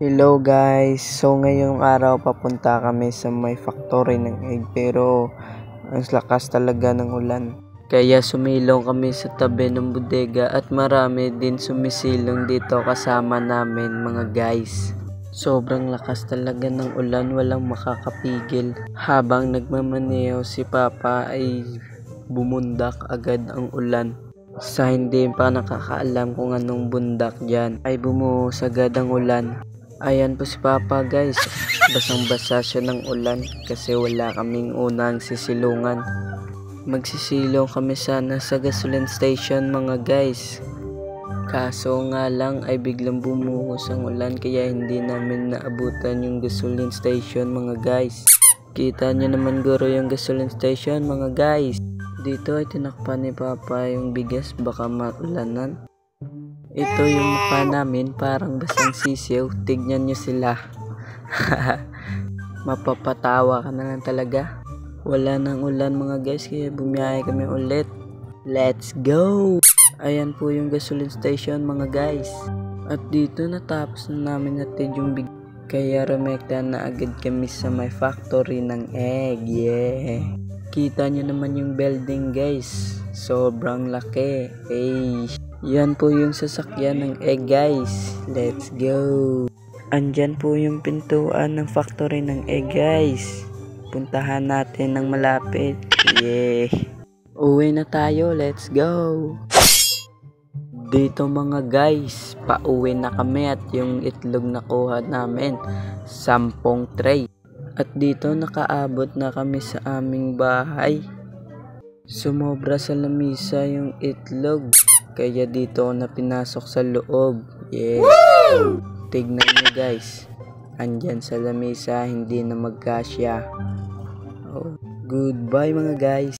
Hello guys! So ngayong araw papunta kami sa may factory ng egg pero ang lakas talaga ng ulan. Kaya sumilong kami sa tabi ng bodega at marami din sumisilong dito kasama namin mga guys. Sobrang lakas talaga ng ulan, walang makakapigil. Habang nagmamaneho si Papa ay bumundak agad ang ulan. Sa hindi pa nakakaalam kung anong bundak dyan ay bumuhos agad ang ulan. Ayan po si Papa guys, basang basa siya ng ulan kasi wala kaming unang sisilungan. Magsisilong kami sana sa gasoline station mga guys. Kaso nga lang ay biglang bumuhos ang ulan kaya hindi namin naabutan yung gasoline station mga guys. Kita nyo naman guro yung gasoline station mga guys. Dito ay tinakpan ni Papa yung bigas baka maulanan. Ito yung mukha namin parang basang sisiw. Tignan nyo sila. Mapapatawa ka na lang talaga. Wala nang ulan mga guys kaya bumiyahe kami ulit. Let's go! Ayan po yung gasoline station mga guys. At dito natapos na namin natin yung big. Kaya rumekta na agad kami sa may factory ng egg. Yeah! Kita nyo naman yung building guys. Sobrang laki. Hey! Yan po yung sasakyan ng egg guys. Let's go. Andyan po yung pintuan ng factory ng egg guys. Puntahan natin ng malapit. Yeah. Uwi na tayo. Let's go. Dito mga guys, pauwi na kami at yung itlog na kuha namin, 10 tray. At dito nakaabot na kami sa aming bahay. Sumobra sa lamisa yung itlog. Kaya dito na pinasok sa loob. Yes. Woo! Tignan nyo guys. Andyan sa lamesa, hindi na magkasya. Oh, goodbye mga guys.